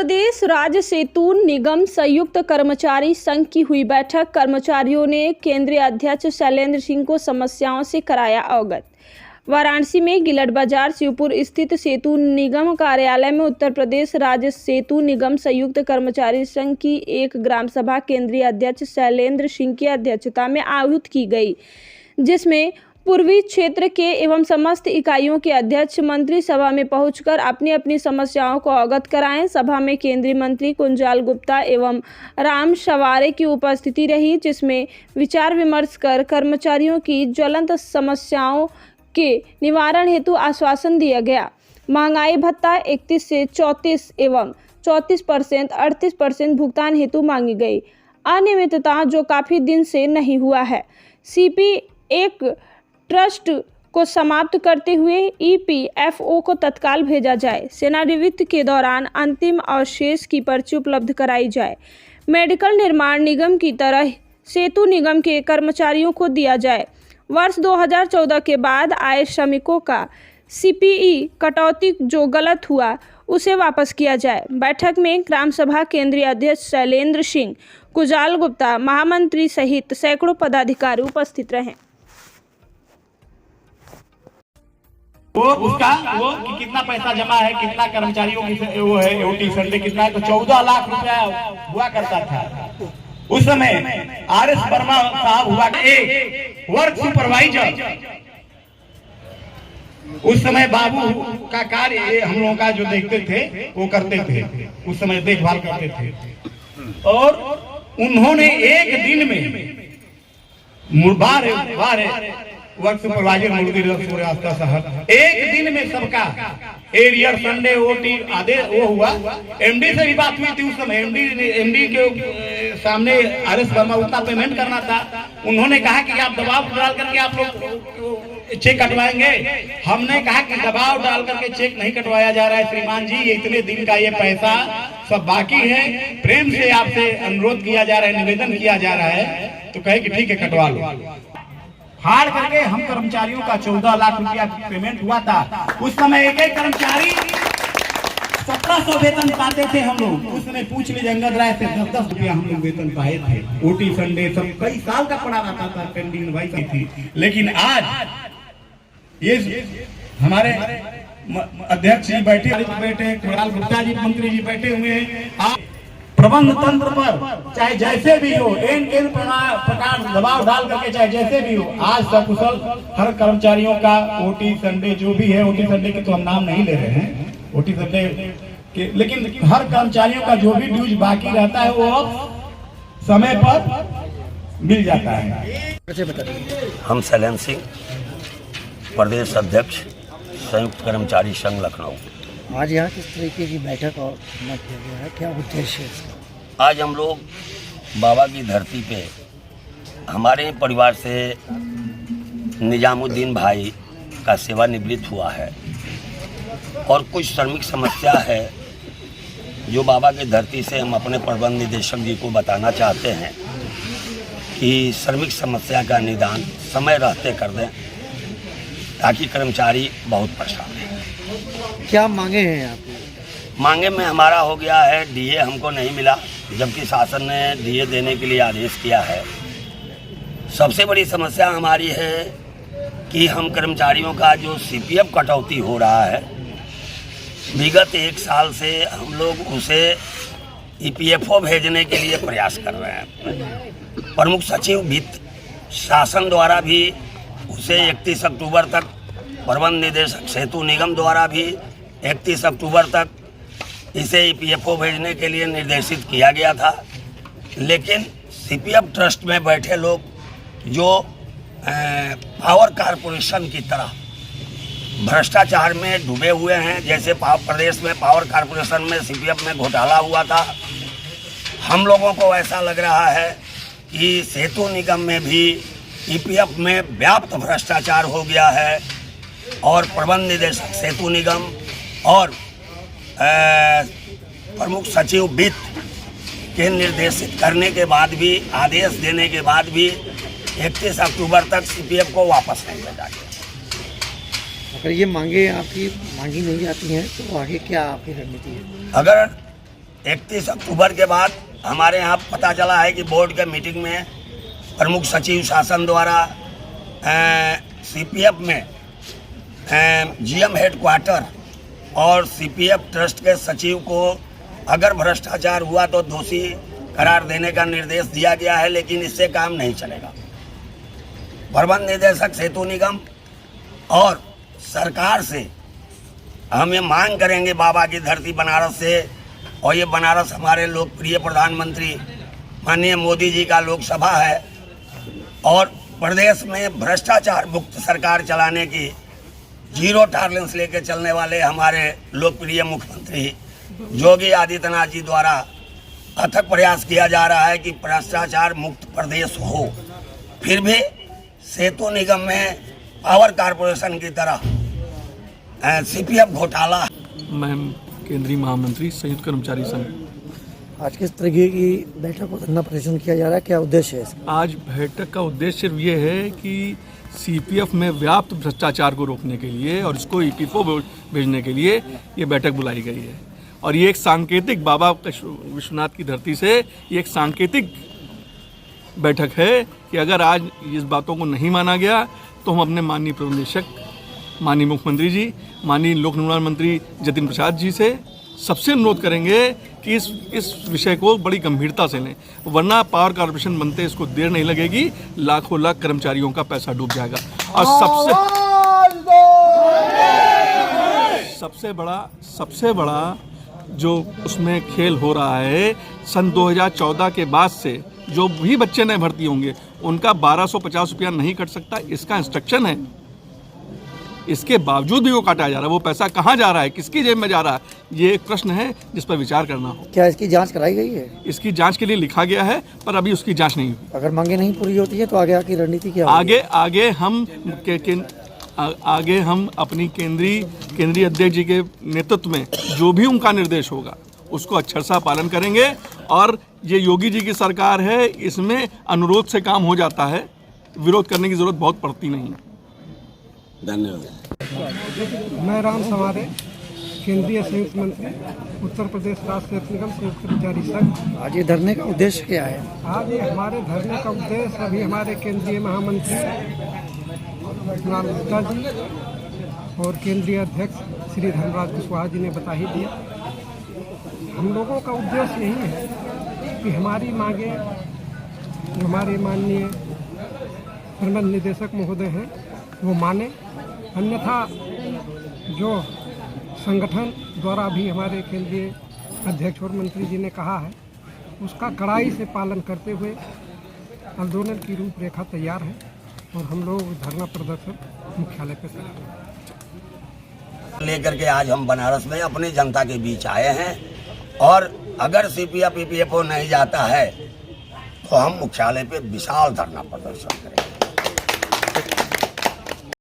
प्रदेश राज्य सेतु निगम संयुक्त कर्मचारी संघ की हुई बैठक। कर्मचारियों ने केंद्रीय अध्यक्ष शैलेंद्र सिंह को समस्याओं से कराया अवगत। वाराणसी में गिलट बाजार शिवपुर स्थित सेतु निगम कार्यालय में उत्तर प्रदेश राज्य सेतु निगम संयुक्त कर्मचारी संघ की एक ग्राम सभा केंद्रीय अध्यक्ष शैलेंद्र सिंह की अध्यक्षता में आयोजित की गई, जिसमें पूर्वी क्षेत्र के एवं समस्त इकाइयों के अध्यक्ष मंत्री सभा में पहुंचकर अपनी अपनी समस्याओं को अवगत कराएं। सभा में केंद्रीय मंत्री कुंजाल गुप्ता एवं राम शवारे की उपस्थिति रही, जिसमें विचार विमर्श कर कर्मचारियों की ज्वलंत समस्याओं के निवारण हेतु आश्वासन दिया गया। महंगाई भत्ता 31 से 34 एवं 34% 38% भुगतान हेतु मांगी गई। अनियमितता जो काफी दिन से नहीं हुआ है। सीपी एक ट्रस्ट को समाप्त करते हुए ईपीएफओ को तत्काल भेजा जाए। सेवानिवृत्ति के दौरान अंतिम अवशेष की पर्ची उपलब्ध कराई जाए। मेडिकल निर्माण निगम की तरह सेतु निगम के कर्मचारियों को दिया जाए। वर्ष 2014 के बाद आए श्रमिकों का सीपीई कटौती जो गलत हुआ उसे वापस किया जाए। बैठक में ग्राम सभा केंद्रीय अध्यक्ष शैलेंद्र सिंह, कुंजाल गुप्ता, महामंत्री सहित सैकड़ों पदाधिकारी उपस्थित रहे। वो कि कितना पैसा जमा है, कितना कर्मचारियों की वो है ओटी संडे कितना है, तो 14 लाख रुपया हुआ करता था उस समय। आरएस वर्मा साहब हुआ एक वर्क सुपरवाइजर। उस समय बाबू का कार्य हम लोगों का जो देखते थे वो करते थे, उस समय देखभाल करते थे। और उन्होंने एक दिन में बार वर्क सुपरवाइजर मुर्गी साहब एक दिन में सबका एरियर संडे ओटी आदेश वो हुआ। एमडी से भी बात हुई थी उस समय। एमडी के सामने आरएस वर्मा उतना पेमेंट करना था। उन्होंने कहा कि आप दबाव डाल करके आप लोग चेक कटवाएंगे। हमने कहा कि दबाव डाल करके चेक नहीं कटवाया जा रहा है श्रीमान जी, ये इतने दिन का ये पैसा सब बाकी है। प्रेम से आपसे अनुरोध किया जा रहा है, निवेदन किया जा रहा है। तो कहे कि ठीक है कटवा लो। हार करके हम कर्मचारियों का 14 लाख रुपया पेमेंट हुआ था। उस समय एक कर्मचारी 1700 वेतन पाते थे हम लोग। उस समय पूछ लीजिए अंगद राय से 10-10 रुपया हम लोग वेतन पाए थे। ओटी संडे सब कई साल का पड़ा रहता था, पेंडिंग भाई थी। लेकिन आज ये हमारे अध्यक्ष जी बैठे कुंजाल गुप्ता जी मंत्री जी बैठे हुए हैं। प्रबंध तंत्र पर चाहे जैसे भी हो, एन प्रकार दबाव डाल करके चाहे जैसे भी हो, आज सकुशल हर कर्मचारियों का ओटी संडे जो भी है, ओटी संडे के तो हम नाम नहीं ले रहे हैं ओटी संडे के, लेकिन हर कर्मचारियों का जो भी ड्यूज बाकी रहता है वो अब समय पर मिल जाता है। हम शैलेंद्र सिंह, प्रदेश अध्यक्ष संयुक्त कर्मचारी संघ लखनऊ। आज यहाँ किस तरीके की बैठक और किया गया है, क्या उद्देश्य है इसका? आज हम लोग बाबा की धरती पे हमारे परिवार से निजामुद्दीन भाई का सेवानिवृत्त हुआ है और कुछ श्रमिक समस्या है जो बाबा की धरती से हम अपने प्रबंध निदेशक जी को बताना चाहते हैं कि श्रमिक समस्या का निदान समय रहते कर दें, ताकि कर्मचारी बहुत परेशान हैं। क्या मांगे हैं आपकी? मांगे में हमारा हो गया है डीए हमको नहीं मिला, जबकि शासन ने डीए देने के लिए आदेश किया है। सबसे बड़ी समस्या हमारी है कि हम कर्मचारियों का जो सीपीएफ कटौती हो रहा है, विगत 1 साल से हम लोग उसे ईपीएफओ भेजने के लिए प्रयास कर रहे हैं। प्रमुख सचिव वित्त शासन द्वारा भी उसे 31 अक्टूबर तक, प्रबंध निदेशक सेतु निगम द्वारा भी 31 अक्टूबर तक इसे ईपीएफओ भेजने के लिए निर्देशित किया गया था। लेकिन सीपीएफ ट्रस्ट में बैठे लोग जो पावर कारपोरेशन की तरह भ्रष्टाचार में डूबे हुए हैं, जैसे प्रदेश में पावर कारपोरेशन में सीपीएफ में घोटाला हुआ था, हम लोगों को ऐसा लग रहा है कि सेतु निगम में भी ईपीएफ में व्याप्त भ्रष्टाचार हो गया है। और प्रबंध निदेशक सेतु निगम और प्रमुख सचिव वित्त के निर्देशित करने के बाद भी, आदेश देने के बाद भी 31 अक्टूबर तक सीपीएफ को वापस नहीं भेजा गया। अगर ये मांगे आपकी मांगी नहीं जाती हैं तो आगे क्या आपकी रणनीति है? अगर 31 अक्टूबर के बाद हमारे यहाँ पता चला है कि बोर्ड के मीटिंग में प्रमुख सचिव शासन द्वारा सीपीएफ में जीएम हेडक्वार्टर और सीपीएफ ट्रस्ट के सचिव को अगर भ्रष्टाचार हुआ तो दोषी करार देने का निर्देश दिया गया है, लेकिन इससे काम नहीं चलेगा। प्रबंध निदेशक सेतु निगम और सरकार से हम ये मांग करेंगे, बाबा की धरती बनारस से, और ये बनारस हमारे लोकप्रिय प्रधानमंत्री माननीय मोदी जी का लोकसभा है, और प्रदेश में भ्रष्टाचार मुक्त सरकार चलाने की जीरो टॉलरेंस लेके चलने वाले हमारे लोकप्रिय मुख्यमंत्री योगी आदित्यनाथ जी द्वारा अथक प्रयास किया जा रहा है कि भ्रष्टाचार मुक्त प्रदेश हो। फिर भी सेतु निगम में पावर कारपोरेशन की तरह सीपीएफ घोटाला। मैं केंद्रीय महामंत्री संयुक्त कर्मचारी संघ। आज किस तरीके की बैठक को धरना प्रदर्शन किया जा रहा है, क्या उद्देश्य है इसका? आज बैठक का उद्देश्य सिर्फ ये है कि सीपीएफ में व्याप्त भ्रष्टाचार को रोकने के लिए और इसको ईपीएफओ भेजने के लिए ये बैठक बुलाई गई है। और ये एक सांकेतिक, बाबा विश्वनाथ की धरती से ये एक सांकेतिक बैठक है कि अगर आज इस बातों को नहीं माना गया तो हम अपने माननीय प्रबंध निदेशक, माननीय मुख्यमंत्री जी, माननीय लोक निर्माण मंत्री जतिन प्रसाद जी से सबसे अनुरोध करेंगे कि इस विषय को बड़ी गंभीरता से लें, वरना पावर कॉर्पोरेशन बनते इसको देर नहीं लगेगी, लाखों लाख कर्मचारियों का पैसा डूब जाएगा। और सबसे बड़ा जो उसमें खेल हो रहा है, सन 2014 के बाद से जो भी बच्चे नए भर्ती होंगे उनका 1250 रुपया नहीं कट सकता, इसका इंस्ट्रक्शन है। इसके बावजूद भी वो काटा जा रहा है। वो पैसा कहाँ जा रहा है, किसकी जेब में जा रहा है, ये एक प्रश्न है जिस पर विचार करना हो। क्या इसकी जांच कराई गई है? इसकी जांच के लिए लिखा गया है, पर अभी उसकी जांच नहीं हुई। अगर मांगे नहीं पूरी होती है तो आगे रणनीति क्या होगी? आगे हम अपनी केंद्रीय अध्यक्ष जी के नेतृत्व में जो भी उनका निर्देश होगा उसको अक्षरशः पालन करेंगे। और ये योगी जी की सरकार है, इसमें अनुरोध से काम हो जाता है, विरोध करने की जरूरत बहुत पड़ती नहीं। धन्यवाद। मैं राम सवारे, केंद्रीय संयुक्त मंत्री, उत्तर प्रदेश राज्य सेतु निगम संयुक्त कर्मचारी संघ। आज ये धरने का उद्देश्य क्या है? आज ये हमारे धरने का उद्देश्य अभी हमारे केंद्रीय महामंत्री लाल गुप्ता जी और केंद्रीय अध्यक्ष श्री धर्मराज कुशवाहा जी ने बता ही दिया। हम लोगों का उद्देश्य यही है कि हमारी मांगे जो हमारे माननीय प्रबंध निदेशक महोदय हैं वो माने, अन्यथा जो संगठन द्वारा भी हमारे केंद्रीय अध्यक्ष और मंत्री जी ने कहा है उसका कड़ाई से पालन करते हुए आंदोलन की रूपरेखा तैयार है और हम लोग धरना प्रदर्शन मुख्यालय पर करेंगे। लेकर के आज हम बनारस में अपनी जनता के बीच आए हैं, और अगर सीपीएफ ईपीएफओ नहीं जाता है तो हम मुख्यालय पे विशाल धरना प्रदर्शन करेंगे।